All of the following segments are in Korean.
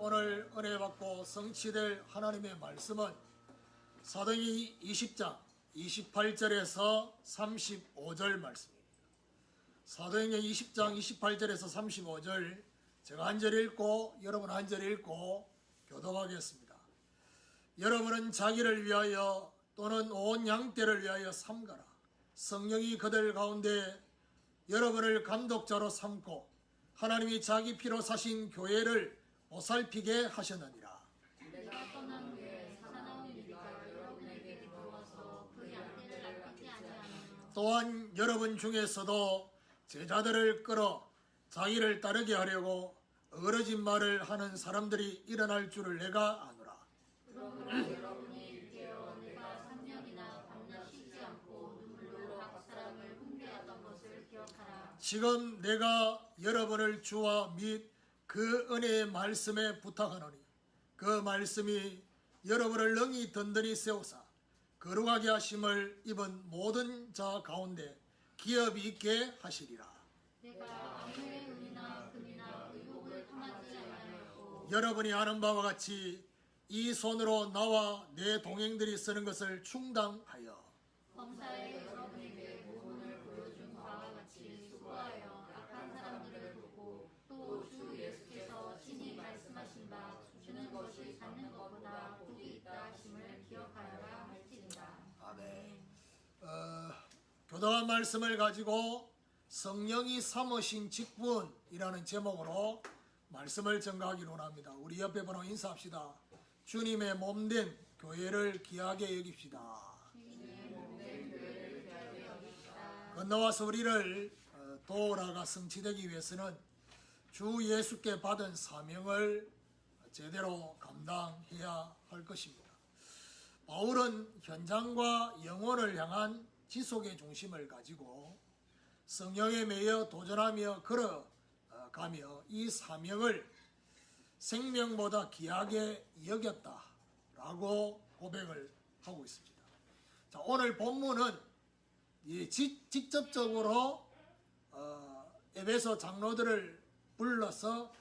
오늘 은혜 받고 성취될 하나님의 말씀은 사도행전 20장 28절에서 35절 말씀입니다. 사도행전 20장 28절에서 35절 제가 한 절 읽고 여러분 한 절 읽고 교독하겠습니다. 여러분은 자기를 위하여 또는 온 양떼를 위하여 삼가라. 성령이 그들 가운데 여러분을 감독자로 삼고 하나님이 자기 피로 사신 교회를 보살피게 하셨느니라. 내가 떠난 후에 사나운 이가 여러분에게 들어와서 그 양떼를 아끼지 아니하며 또한 여러분 중에서도 제자들을 끌어 자기를 따르게 하려고 어그러진 말을 하는 사람들이 일어날 줄을 내가 아노라. 그러므로 여러분이 깨어 내가 3년이나 밤낮 쉬지 않고 눈물로 각 사람을 훈계하던 것을 기억하라. 지금 내가 여러분을 주와 및 그 은혜의 말씀에 부탁하노니 그 말씀이 여러분을 능히 든든히 세우사 거룩하게 하심을 입은 모든 자 가운데 기업이 있게 하시리라. 내가 아무의 은이나 금이나 의복을 탐하지 아니하였고 여러분이 아는 바와 같이 이 손으로 나와 내 동행들이 쓰는 것을 충당하여 범사에 여러분에게 모본을 보여준 바와 같이 수고하여 악한 사람들을 돕고 또 주 예수께서 친히 말씀하신 바 주는 것이 받는 것보다 복이 있다 하심을 기억하여라 할지니라. 아멘. 교독한 말씀을 가지고 성령이 삼으신 직분이라는 제목으로 말씀을 전가하기로 합니다. 우리 옆에 번호 인사합시다. 주님의 몸된 교회를 귀하게 여깁시다. 건너와서 우리를 도우라가 성취되기 위해서는 주 예수께 받은 사명을 제대로 감당해야 할 것입니다. 바울은 현장과 영혼을 향한 지속의 중심을 가지고 성령에 매여 도전하며 걸어가며 이 사명을 생명보다 귀하게 여겼다라고 고백을 하고 있습니다. 자, 오늘 본문은 직접적으로 에베소 장로들을 불러서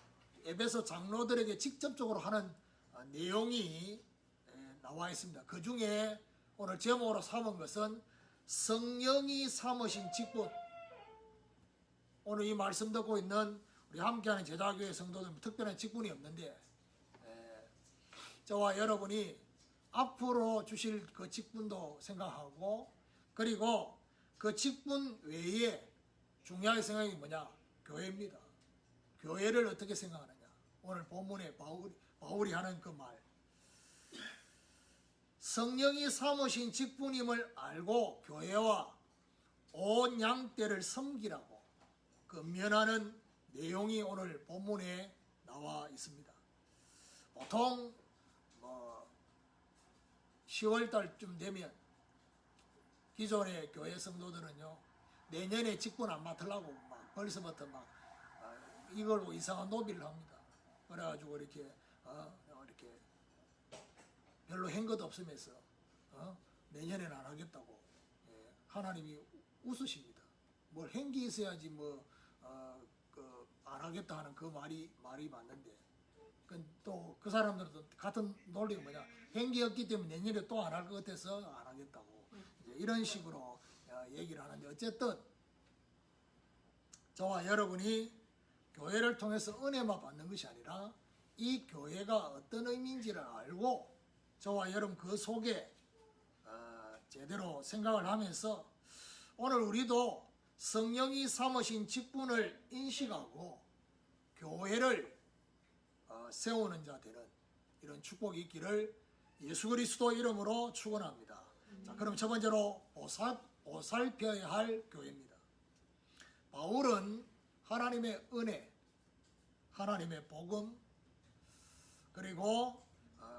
에베소 장로들에게 직접적으로 하는 내용이 나와 있습니다. 그 중에 오늘 제목으로 삼은 것은 성령이 삼으신 직분. 오늘 이 말씀 듣고 있는 우리 함께하는 제자교회 성도들 특별한 직분이 없는데 저와 여러분이 앞으로 주실 그 직분도 생각하고 그리고 그 직분 외에 중요하게 생각하는 게 뭐냐? 교회입니다. 교회를 어떻게 생각하느냐? 오늘 본문에 바울이 하는 그 말. 성령이 삼으신 직분임을 알고 교회와 온 양떼를 섬기라고 권면하는 내용이 오늘 본문에 나와 있습니다. 보통 10월 달쯤 되면 기존의 교회 성도들은요, 내년에 직분 안 맡으려고 막 벌써부터 막 이걸로 이상한 노비를 합니다. 그래가지고 이렇게 별로 한 것 없으면서 내년에는 안 하겠다고 하나님이 웃으십니다. 뭘 한 게 있어야지 안 하겠다 하는 그 말이 맞는데 또 그 사람들도 같은 논리가 뭐냐, 한 게 없기 때문에 내년에 또 안 할 것 같아서 안 하겠다고 이런 식으로 얘기를 하는데, 어쨌든 저와 여러분이 교회를 통해서 은혜만 받는 것이 아니라 이 교회가 어떤 의미인지를 알고 저와 여러분 그 속에 제대로 생각을 하면서 오늘 우리도 성령이 삼으신 직분을 인식하고 교회를 세우는 자 되는 이런 축복이 있기를 예수 그리스도 이름으로 축원합니다. 자, 그럼 첫 번째로 보살펴야 할 교회입니다. 바울은 하나님의 은혜, 하나님의 복음, 그리고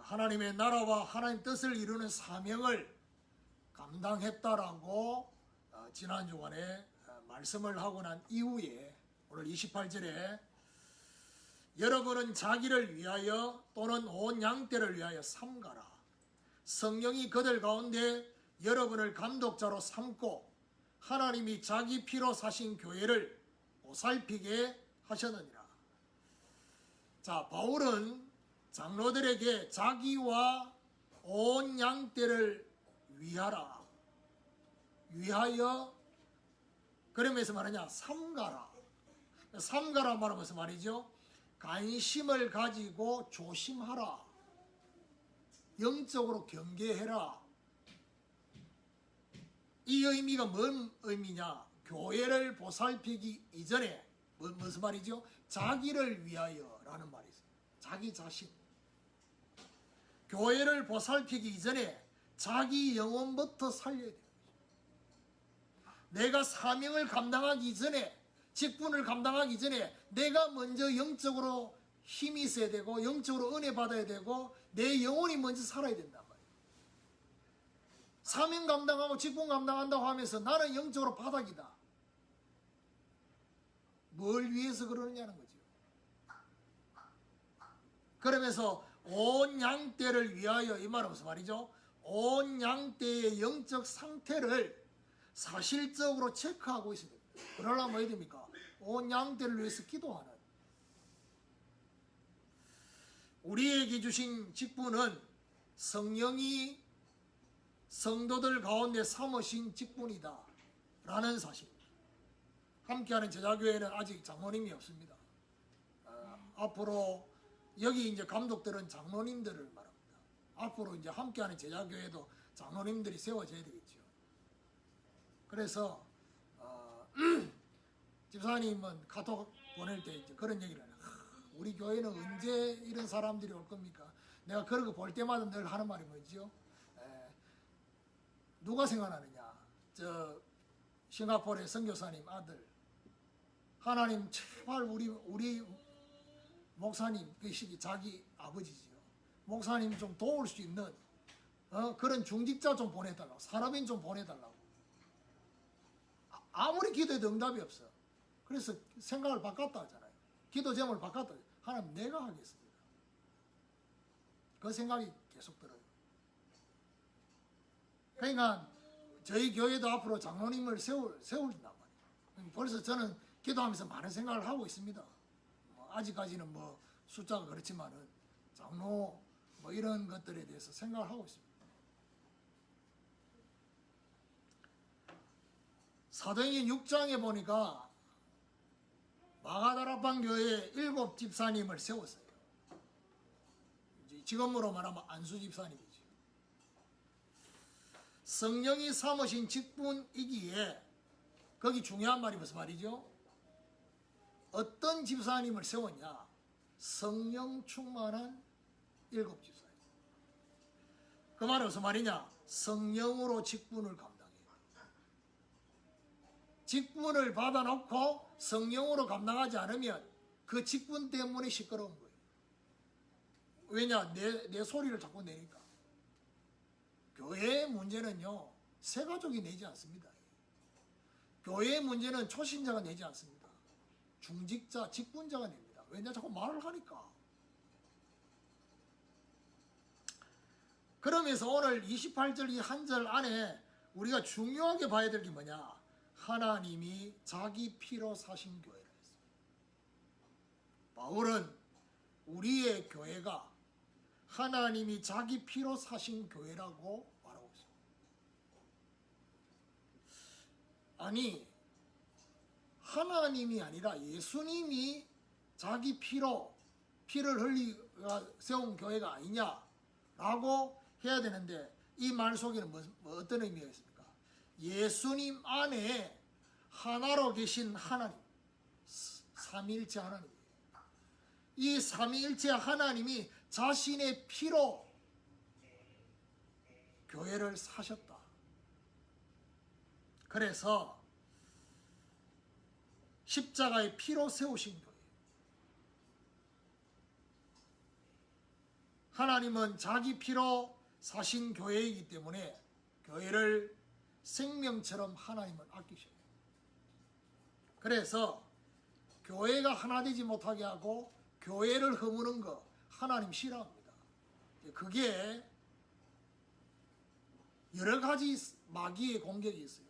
하나님의 나라와 하나님 뜻을 이루는 사명을 감당했다라고 지난 주간에 말씀을 하고 난 이후에 오늘 28절에 여러분은 자기를 위하여 또는 온 양떼를 위하여 삼가라. 성령이 그들 가운데 여러분을 감독자로 삼고 하나님이 자기 피로 사신 교회를 보살피게 하셨느니라. 자, 바울은 장로들에게 자기와 온 양떼를 위하여 그러면서 말하냐 삼가라. 삼가라 말하면서 말이죠. 관심을 가지고 조심하라. 영적으로 경계해라. 이 의미가 뭔 의미냐? 교회를 보살피기 이전에 무슨 말이죠? 자기를 위하여라는 말이 있어요. 자기 자신. 교회를 보살피기 이전에 자기 영혼부터 살려야 돼요. 내가 사명을 감당하기 전에, 직분을 감당하기 전에 내가 먼저 영적으로 힘이 있어야 되고 영적으로 은혜 받아야 되고 내 영혼이 먼저 살아야 된단 말이에요. 사명 감당하고 직분 감당한다고 하면서 나는 영적으로 바닥이다. 뭘 위해서 그러느냐는 거죠. 그러면서 온 양떼를 위하여, 이 말은 무슨 말이죠? 온 양떼의 영적 상태를 사실적으로 체크하고 있어야 됩니다. 그러려면 뭐 해야 됩니까? 온 양떼를 위해서 기도하는. 우리에게 주신 직분은 성령이 성도들 가운데 삼으신 직분이다 라는 사실입니다. 함께하는 제자교회는 아직 장로님이 없습니다. 앞으로 여기 이제 감독들은 장로님들을 말합니다. 앞으로 이제 함께하는 제자교회도 장로님들이 세워져야 되겠죠. 그래서 집사님은 카톡 보낼 때 이제 그런 얘기를 해요. 우리 교회는 언제 이런 사람들이 올 겁니까? 내가 그런 거 볼 때마다 늘 하는 말이 뭐죠? 누가 생각나느냐? 저 싱가포르의 선교사님 아들. 하나님 제발 우리 목사님, 그 시기 자기 아버지지요. 목사님 좀 도울 수 있는 그런 중직자 좀 보내달라고, 사람인 좀 보내달라고. 아무리 기도해도 응답이 없어. 그래서 생각을 바꿨다 하잖아요. 기도 제목을 바꿨다. 하나님 내가 하겠습니다. 그 생각이 계속 들어요. 그러니까 저희 교회도 앞으로 장로님을 세울단 말이에요. 벌써 저는 기도하면서 많은 생각을 하고 있습니다. 아직까지는 뭐 숫자가 그렇지만은 장로 뭐 이런 것들에 대해서 생각을 하고 있습니다. 사도행전 6장에 보니까 마가다락방 교회에 7 집사님을 세웠어요. 지금으로 말하면 안수 집사님이죠. 성령이 삼으신 직분이기에 거기 중요한 말이 무슨 말이죠? 어떤 집사님을 세웠냐? 성령 충만한 7 집사님. 그 말은 무슨 말이냐? 성령으로 직분을 감당해요. 직분을 받아놓고 성령으로 감당하지 않으면 그 직분 때문에 시끄러운 거예요. 왜냐? 내 소리를 자꾸 내니까. 교회의 문제는요, 새가족이 내지 않습니다. 교회의 문제는 초신자가 내지 않습니다. 중직자, 직분자가 냅니다. 왜냐? 자꾸 말을 하니까. 그러면서 오늘 28절 이 한 절 안에 우리가 중요하게 봐야 될 게 뭐냐? 하나님이 자기 피로 사신 교회라 했습니다. 바울은 우리의 교회가 하나님이 자기 피로 사신 교회라고 말하고 있습니다. 아니, 하나님이 아니라 예수님이 자기 피를 흘리가 세운 교회가 아니냐라고 해야 되는데, 이 말 속에는 어떤 의미가 있습니까? 예수님 안에 하나로 계신 하나님, 삼위일체 하나님이에요. 이 삼위일체 하나님이 자신의 피로 교회를 사셨다. 그래서 십자가의 피로 세우신 교회. 하나님은 자기 피로 사신 교회이기 때문에 교회를 생명처럼 하나님은 아끼셔요. 그래서 교회가 하나 되지 못하게 하고 교회를 허무는 거 하나님 싫어합니다. 그게 여러 가지 마귀의 공격이 있어요.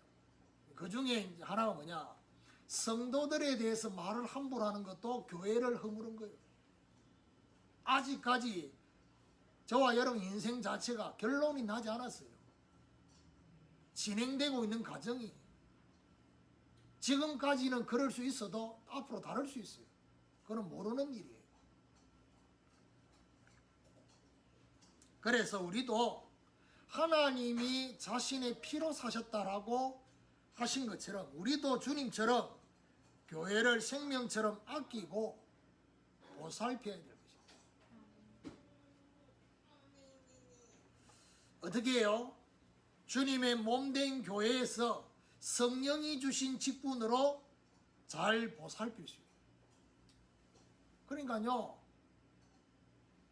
그 중에 하나가 뭐냐? 성도들에 대해서 말을 함부로 하는 것도 교회를 허무는 거예요. 아직까지 저와 여러분 인생 자체가 결론이 나지 않았어요. 진행되고 있는 과정이. 지금까지는 그럴 수 있어도 앞으로 다를 수 있어요. 그건 모르는 일이에요. 그래서 우리도 하나님이 자신의 피로 사셨다라고 하신 것처럼 우리도 주님처럼 교회를 생명처럼 아끼고 보살펴야 될 것입니다. 어떻게 해요? 주님의 몸된 교회에서 성령이 주신 직분으로 잘 보살필 수 있어요. 그러니까요,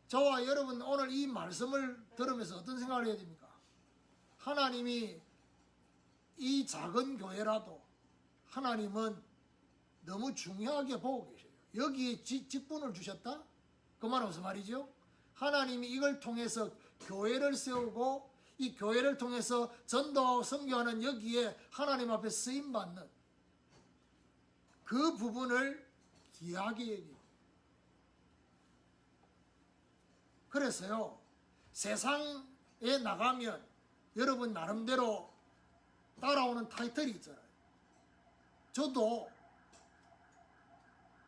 저와 여러분 오늘 이 말씀을 들으면서 어떤 생각을 해야 됩니까? 하나님이 이 작은 교회라도 하나님은 너무 중요하게 보고 계셔요. 여기에 직분을 주셨다? 그 말은 무슨 말이죠? 하나님이 이걸 통해서 교회를 세우고 이 교회를 통해서 전도하고 선교하는 여기에 하나님 앞에 쓰임받는 그 부분을 귀하게 여깁니다. 그래서요, 세상에 나가면 여러분 나름대로 따라오는 타이틀이 있잖아요. 저도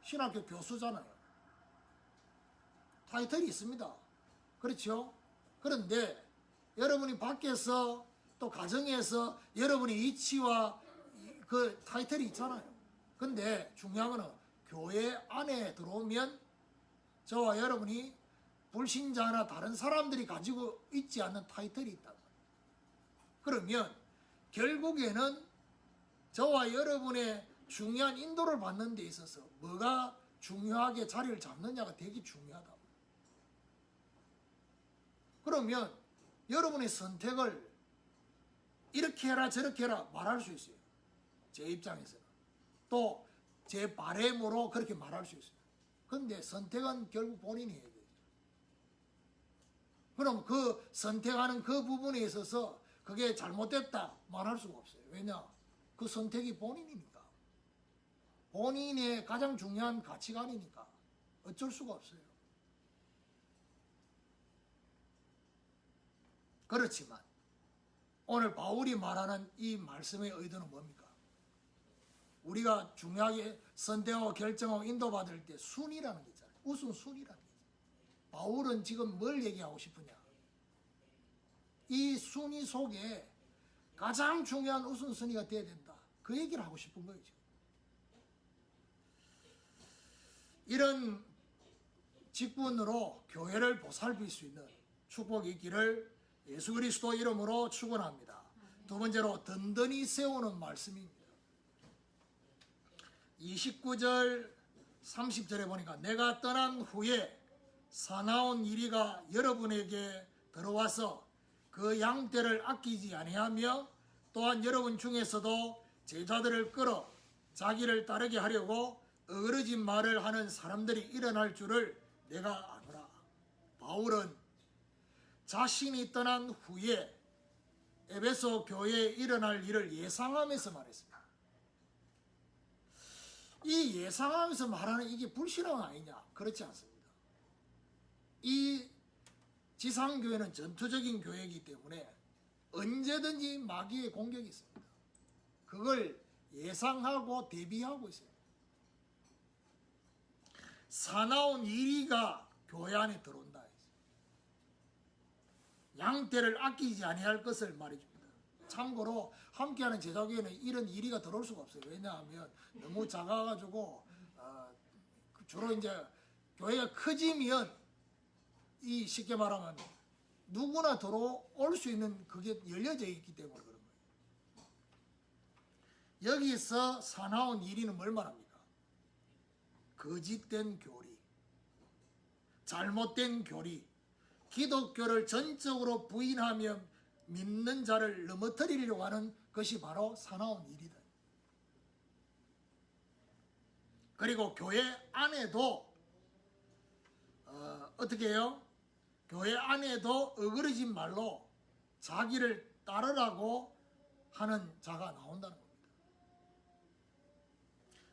신학교 교수잖아요. 타이틀이 있습니다. 그렇죠? 그런데 여러분이 밖에서 또 가정에서 여러분의 위치와 그 타이틀이 있잖아요. 근데 중요한 거는 교회 안에 들어오면 저와 여러분이 불신자나 다른 사람들이 가지고 있지 않는 타이틀이 있다. 그러면 결국에는 저와 여러분의 중요한 인도를 받는 데 있어서 뭐가 중요하게 자리를 잡느냐가 되게 중요하다. 그러면 여러분의 선택을 이렇게 해라 저렇게 해라 말할 수 있어요. 제 입장에서는. 또 제 바램으로 그렇게 말할 수 있어요. 그런데 선택은 결국 본인이 해야 돼요. 그럼 그 선택하는 그 부분에 있어서 그게 잘못됐다 말할 수가 없어요. 왜냐? 그 선택이 본인이니까. 본인의 가장 중요한 가치관이니까 어쩔 수가 없어요. 그렇지만 오늘 바울이 말하는 이 말씀의 의도는 뭡니까? 우리가 중요하게 선택하고 결정하고 인도받을 때 순위라는 게 있잖아요. 우선순위라는 게 있잖아요. 바울은 지금 뭘 얘기하고 싶으냐? 이 순위 속에 가장 중요한 우선순위가 돼야 된다. 그 얘기를 하고 싶은 거예요. 지금. 이런 직분으로 교회를 보살필 수 있는 축복이 있기를 예수 그리스도 이름으로 축원합니다. 두 번째로 든든히 세우는 말씀입니다. 29절 30절에 보니까 내가 떠난 후에 사나운 이리가 여러분에게 들어와서 그 양떼를 아끼지 아니하며 또한 여러분 중에서도 제자들을 끌어 자기를 따르게 하려고 어그러진 말을 하는 사람들이 일어날 줄을 내가 아노라. 바울은 자신이 떠난 후에 에베소 교회에 일어날 일을 예상하면서 말했습니다. 이 예상하면서 말하는 이게 불신앙 아니냐? 그렇지 않습니다. 이 지상교회는 전투적인 교회이기 때문에 언제든지 마귀의 공격이 있습니다. 그걸 예상하고 대비하고 있어요. 사나운 이리가 교회 안에 들어온다. 양떼를 아끼지 아니할 것을 말해줍니다. 참고로 함께하는 제자교회는 이런 이리가 들어올 수가 없어요. 왜냐하면 너무 작아가지고 주로 이제 교회가 커지면 이 쉽게 말하면 누구나 들어올 수 있는 그게 열려져 있기 때문에 그런 거예요. 여기서 사나운 이리는 뭘 말합니까? 거짓된 교리, 잘못된 교리, 기독교를 전적으로 부인하며 믿는 자를 넘어뜨리려고 하는 것이 바로 사나운 일이다. 그리고 교회 안에도 어떻게 해요? 교회 안에도 어그러진 말로 자기를 따르라고 하는 자가 나온다는 겁니다.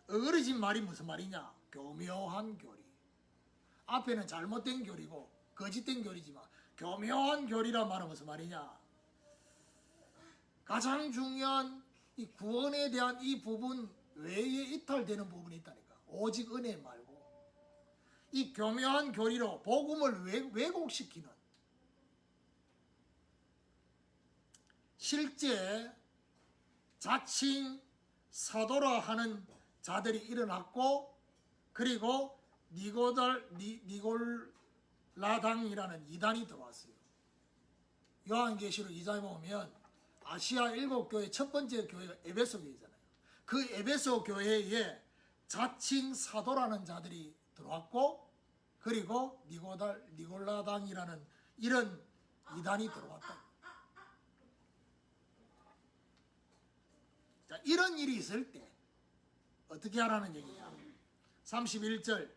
어그러진 말이 무슨 말이냐? 교묘한 교리. 앞에는 잘못된 교리고 거짓된 교리지만 교묘한 교리란 말은 무슨 말이냐? 가장 중요한 이 구원에 대한 이 부분 외에 이탈되는 부분이 있다니까. 오직 은혜 말고 이 교묘한 교리로 복음을 왜곡시키는, 실제 자칭 사도라 하는 자들이 일어났고, 그리고 니골라당이라는 이단이 들어왔어요. 요한계시록 2장에 보면 아시아 7교회 첫 번째 교회가 에베소 교회잖아요. 그 에베소 교회에 자칭 사도라는 자들이 들어왔고, 그리고 니골라당이라는 이런 이단이 들어왔다. 자, 이런 일이 있을 때 어떻게 하라는 얘기냐? 31절.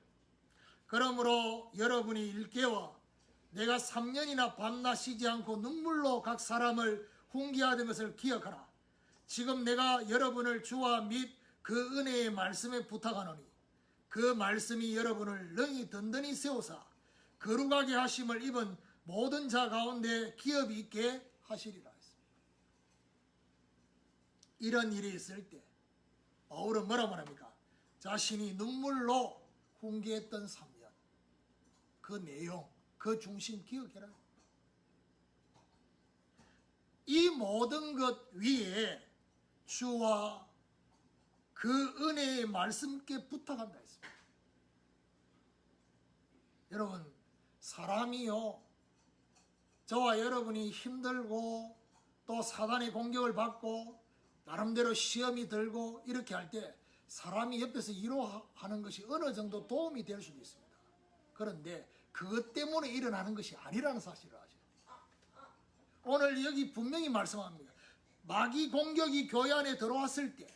그러므로 여러분이 일깨워 내가 3년이나 밤낮 쉬지 않고 눈물로 각 사람을 훈계하던 것을 기억하라. 지금 내가 여러분을 주와 및 그 은혜의 말씀에 부탁하노니 그 말씀이 여러분을 능히 든든히 세우사 거룩하게 하심을 입은 모든 자 가운데 기업이 있게 하시리라 했습니다. 이런 일이 있을 때 바울은 뭐라 말합니까? 자신이 눈물로 훈계했던 3년, 그 내용, 그 중심 기억해라. 이 모든 것 위에 주와 그 은혜의 말씀께 부탁한다 했습니다. 여러분, 사람이요, 저와 여러분이 힘들고 또 사단의 공격을 받고 나름대로 시험이 들고 이렇게 할 때 사람이 옆에서 위로하는 것이 어느 정도 도움이 될 수도 있습니다. 그런데 그것 때문에 일어나는 것이 아니라는 사실을 아셔야 돼요. 오늘 여기 분명히 말씀합니다. 마귀 공격이 교회 안에 들어왔을 때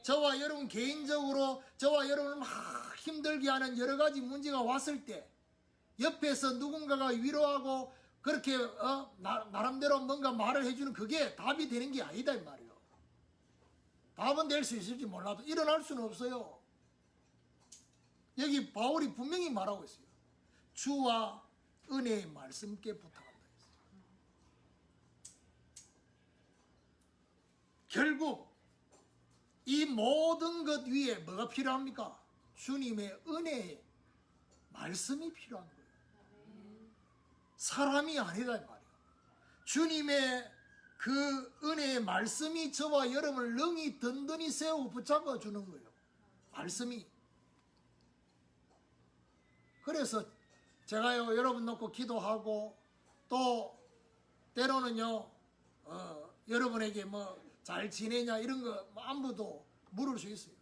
저와 여러분 개인적으로 저와 여러분을 막 힘들게 하는 여러 가지 문제가 왔을 때 옆에서 누군가가 위로하고 그렇게 나름대로 뭔가 말을 해주는 그게 답이 되는 게 아니다 이 말이에요. 답은 될 수 있을지 몰라도 일어날 수는 없어요. 여기 바울이 분명히 말하고 있어요. 주와 은혜의 말씀께 부탁한다 했어요. 결국 이 모든 것 위에 뭐가 필요합니까? 주님의 은혜의 말씀이 필요한 거예요. 사람이 아니다 이 말이에요. 주님의 그 은혜의 말씀이 저와 여러분을 능히 든든히 세우고 붙잡아 주는 거예요. 말씀이. 그래서 제가요 여러분 놓고 기도하고 또 때로는요 여러분에게 뭐 잘 지내냐 이런 거 안부도 물을 수 있어요.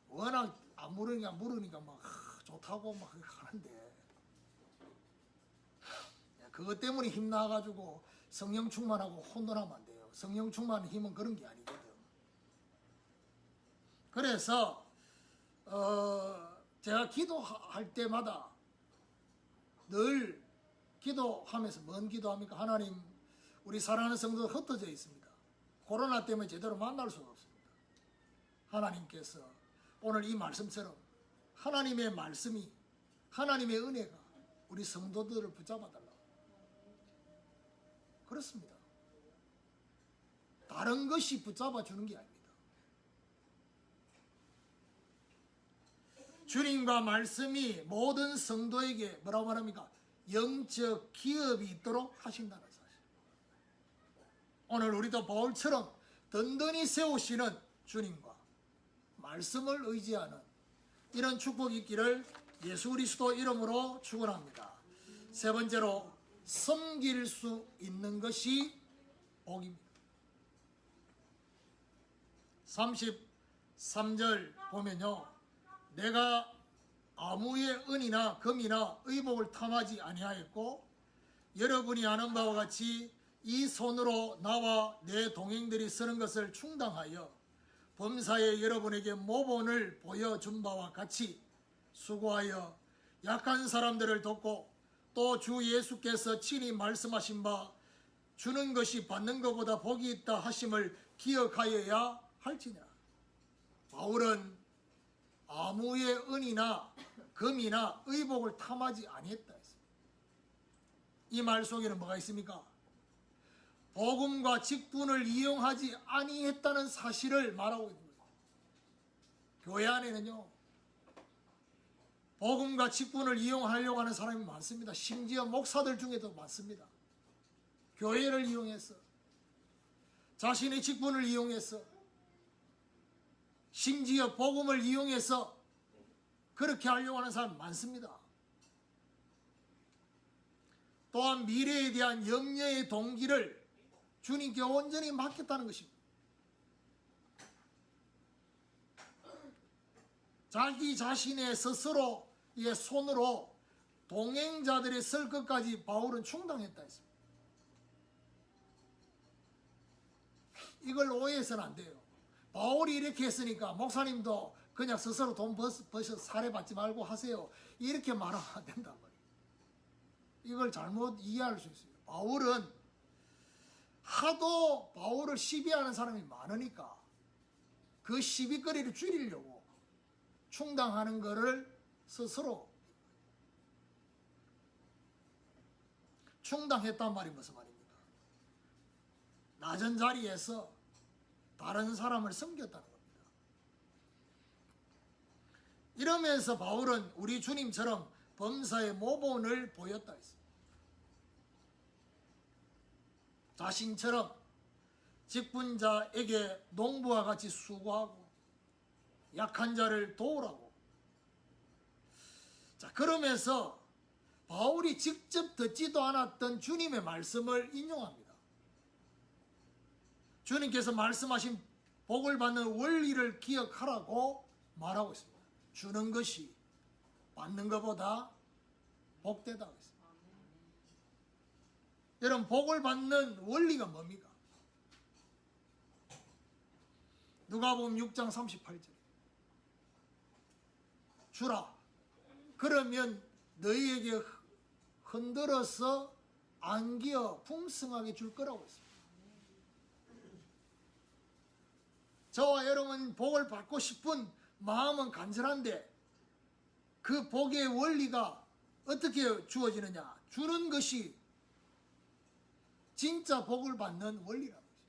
워낙 안 물으니까 막 좋다고 막 하는데 그것 때문에 힘나가지고 성령 충만하고 혼돈하면 안 돼요. 성령 충만 힘은 그런 게 아니거든. 그래서 제가 기도할 때마다 늘 기도하면서 뭔 기도합니까? 하나님, 우리 사랑하는 성도 흩어져 있습니다. 코로나 때문에 제대로 만날 수가 없습니다. 하나님께서 오늘 이 말씀처럼 하나님의 말씀이, 하나님의 은혜가 우리 성도들을 붙잡아 달라고. 그렇습니다. 다른 것이 붙잡아 주는 게 아닙니다. 주님과 말씀이 모든 성도에게 뭐라고 말합니까? 영적 기업이 있도록 하신다는 사실. 오늘 우리도 바울처럼 든든히 세우시는 주님과 말씀을 의지하는 이런 축복이 있기를 예수 그리스도 이름으로 축원합니다. 세 번째로 섬길 수 있는 것이 복입니다. 33절 보면요, 내가 아무의 은이나 금이나 의복을 탐하지 아니하였고 여러분이 아는 바와 같이 이 손으로 나와 내 동행들이 쓰는 것을 충당하여 범사에 여러분에게 모본을 보여준 바와 같이 수고하여 약한 사람들을 돕고 또 주 예수께서 친히 말씀하신 바 주는 것이 받는 것보다 복이 있다 하심을 기억하여야 할지니라. 바울은 아무의 은이나 금이나 의복을 탐하지 아니했다 했습니다. 이 말 속에는 뭐가 있습니까? 복음과 직분을 이용하지 아니했다는 사실을 말하고 있는 거예요. 교회 안에는요, 복음과 직분을 이용하려고 하는 사람이 많습니다. 심지어 목사들 중에도 많습니다. 교회를 이용해서, 자신의 직분을 이용해서, 심지어 복음을 이용해서 그렇게 하려고 하는 사람 많습니다. 또한 미래에 대한 염려의 동기를 주님께 온전히 맡겼다는 것입니다. 자기 자신의 스스로 손으로 동행자들의 쓸 것까지 바울은 충당했다 했습니다. 이걸 오해해서는 안 돼요. 바울이 이렇게 했으니까 목사님도 그냥 스스로 돈 버셔 살해받지 말고 하세요. 이렇게 말하면 안 된단 말이에요. 이걸 잘못 이해할 수 있어요. 바울은 하도 바울을 시비하는 사람이 많으니까 그 시비거리를 줄이려고 충당하는 것을 스스로 충당했단 말이 무슨 말입니까? 낮은 자리에서 다른 사람을 섬겼다는 겁니다. 이러면서 바울은 우리 주님처럼 범사의 모본을 보였다 했습니다. 자신처럼 직분자에게 농부와 같이 수고하고 약한 자를 도우라고. 자, 그러면서 바울이 직접 듣지도 않았던 주님의 말씀을 인용합니다. 주님께서 말씀하신 복을 받는 원리를 기억하라고 말하고 있습니다. 주는 것이 받는 것보다 복되다 했습니다. 여러분, 복을 받는 원리가 뭡니까? 누가복음 6장 38절. 주라. 그러면 너희에게 흔들어서 안겨 풍성하게 줄 거라고 했습니다. 저와 여러분 복을 받고 싶은 마음은 간절한데 그 복의 원리가 어떻게 주어지느냐? 주는 것이 진짜 복을 받는 원리라고 했습니다.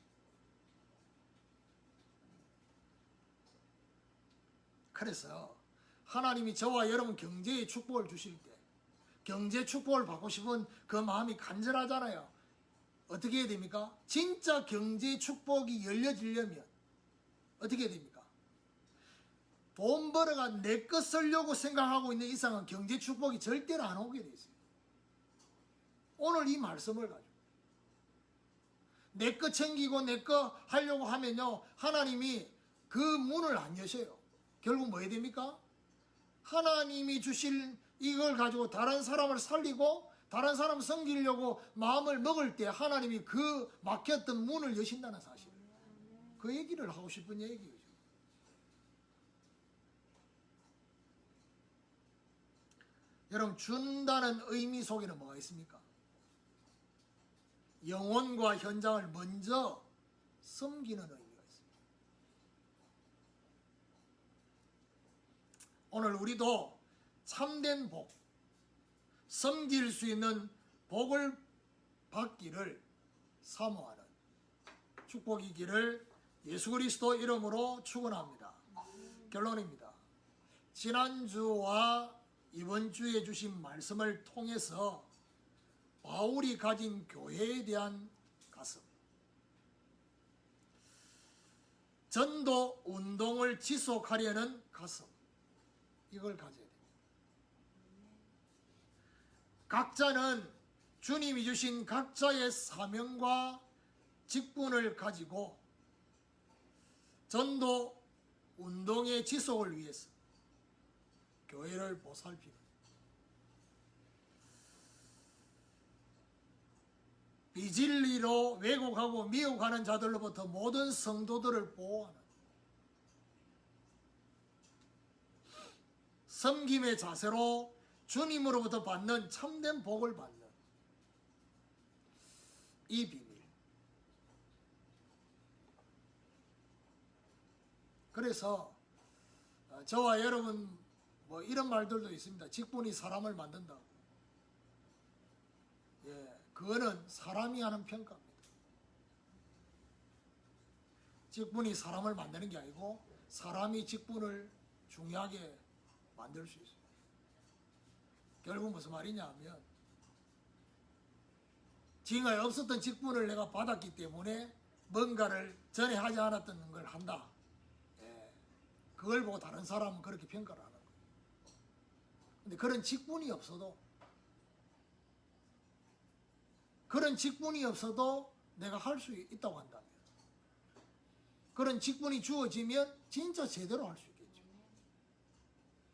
그래서 하나님이 저와 여러분 경제의 축복을 주실 때 경제 축복을 받고 싶은 그 마음이 간절하잖아요. 어떻게 해야 됩니까? 진짜 경제 축복이 열려지려면 어떻게 해야 됩니까? 돈 벌어가 내 것 쓰려고 생각하고 있는 이상은 경제 축복이 절대로 안 오게 돼 있어요. 오늘 이 말씀을 가지고 내 것 챙기고 내 것 하려고 하면요, 하나님이 그 문을 안 여셔요. 결국 뭐 해야 됩니까? 하나님이 주실 이걸 가지고 다른 사람을 살리고 다른 사람 섬기려고 마음을 먹을 때 하나님이 그 막혔던 문을 여신다는 사실. 그 얘기를 하고 싶은 얘기죠. 여러분, 준다는 의미 속에는 뭐가 있습니까? 영혼과 현장을 먼저 섬기는 의미가 있습니다. 오늘 우리도 참된 복, 섬길 수 있는 복을 받기를 사모하는 축복이기를 예수 그리스도 이름으로 축원합니다. 결론입니다. 지난주와 이번 주에 주신 말씀을 통해서 바울이 가진 교회에 대한 가슴, 전도 운동을 지속하려는 가슴, 이걸 가져야 됩니다. 각자는 주님이 주신 각자의 사명과 직분을 가지고 전도 운동의 지속을 위해서 교회를 보살피는, 비진리로 왜곡하고 미혹하는 자들로부터 모든 성도들을 보호하는, 섬김의 자세로 주님으로부터 받는 참된 복을 받는 이 비밀. 그래서 저와 여러분 뭐 이런 말들도 있습니다. 직분이 사람을 만든다. 예, 그거는 사람이 하는 평가입니다. 직분이 사람을 만드는 게 아니고 사람이 직분을 중요하게 만들 수 있어요. 결국 무슨 말이냐 하면 지금까지 없었던 직분을 내가 받았기 때문에 뭔가를 전에 하지 않았던 걸 한다. 예, 그걸 보고 다른 사람은 그렇게 평가를 하는 거예요. 근데 그런 직분이 없어도 내가 할 수 있다고 한다면 그런 직분이 주어지면 진짜 제대로 할 수 있겠죠.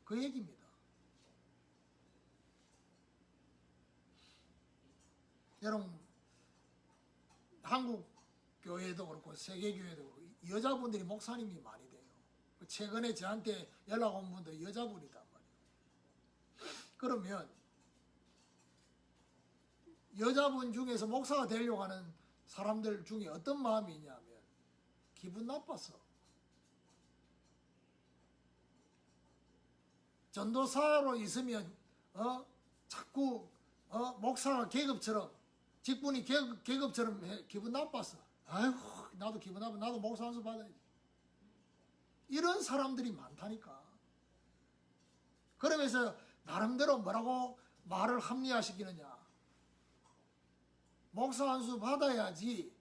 그 얘기입니다. 여러분, 한국 교회도 그렇고 세계 교회도 그렇고 여자분들이 목사님이 많이 돼요. 최근에 저한테 연락 온 분도 여자분이단 말이에요. 그러면 여자분 중에서 목사가 되려고 하는 사람들 중에 어떤 마음이 있냐면 기분 나빠서 전도사로 있으면 자꾸 목사가 계급처럼 직분이 계급처럼 기분 나빠서 아이고 나도 기분 나빠 나도 목사 한 수 받아야지 이런 사람들이 많다니까. 그러면서 나름대로 뭐라고 말을 합리화시키느냐. 목사 한 수 받아야지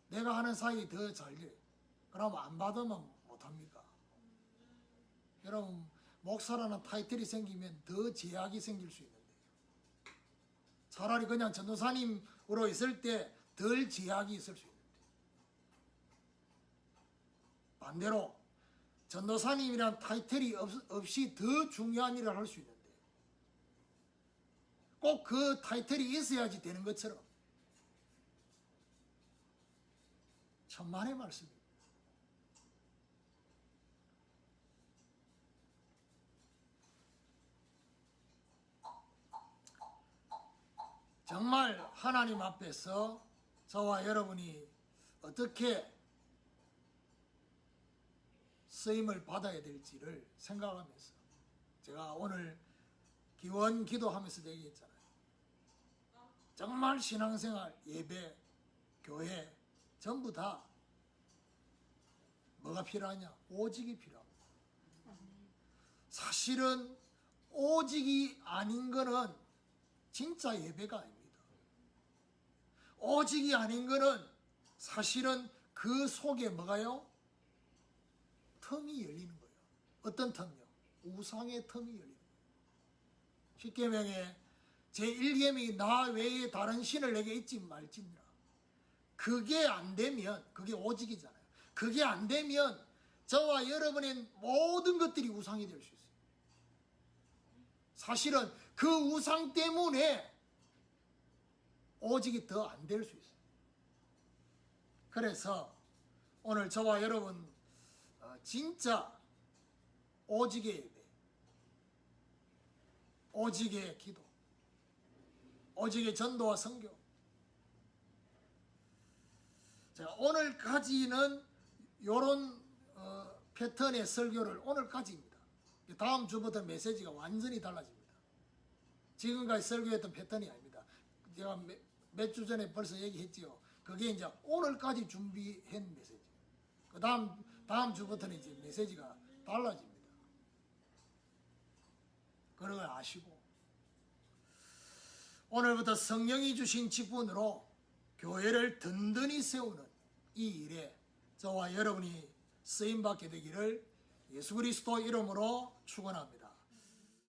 내가 하는 사역이 더 잘 돼. 그럼 안 받으면 못합니까? 여러분 목사라는 타이틀이 생기면 더 제약이 생길 수 있는데요. 차라리 그냥 전도사님으로 있을 때 덜 제약이 있을 수 있는데 반대로 전도사님이란 타이틀이 없이 더 중요한 일을 할 수 있는데 꼭 그 타이틀이 있어야지 되는 것처럼 천만의 말씀입니다. 정말 하나님 앞에서 저와 여러분이 어떻게 쓰임을 받아야 될지를 생각하면서 제가 오늘 기원 기도하면서 얘기했잖아요. 정말 신앙생활, 예배, 교회 전부 다 뭐가 필요하냐? 오직이 필요합니다. 사실은 오직이 아닌 거는 진짜 예배가 아닙니다. 오직이 아닌 거는 사실은 그 속에 뭐가요? 틈이 열리는 거예요. 어떤 틈이요? 우상의 틈이 열리는 거예요. 십계명에 제1계명이 나 외에 다른 신을 내게 잊지 말지니라. 그게 안 되면 그게 오직이잖아요. 그게 안 되면 저와 여러분의 모든 것들이 우상이 될 수 있어요. 사실은 그 우상 때문에 오직이 더 안 될 수 있어요. 그래서 오늘 저와 여러분 진짜 오직의 예배, 오직의 기도, 오직의 전도와 선교. 자, 오늘까지는 이런 패턴의 설교를 오늘까지입니다. 다음 주부터 메시지가 완전히 달라집니다. 지금까지 설교했던 패턴이 아닙니다. 제가 몇 주 전에 벌써 얘기했지요. 그게 이제 오늘까지 준비한 메시지. 그 다음 주부터는 이제 메시지가 달라집니다. 그런 걸 아시고 오늘부터 성령이 주신 직분으로 교회를 든든히 세우는 이 일에 저와 여러분이 쓰임받게 되기를 예수 그리스도 이름으로 축원합니다.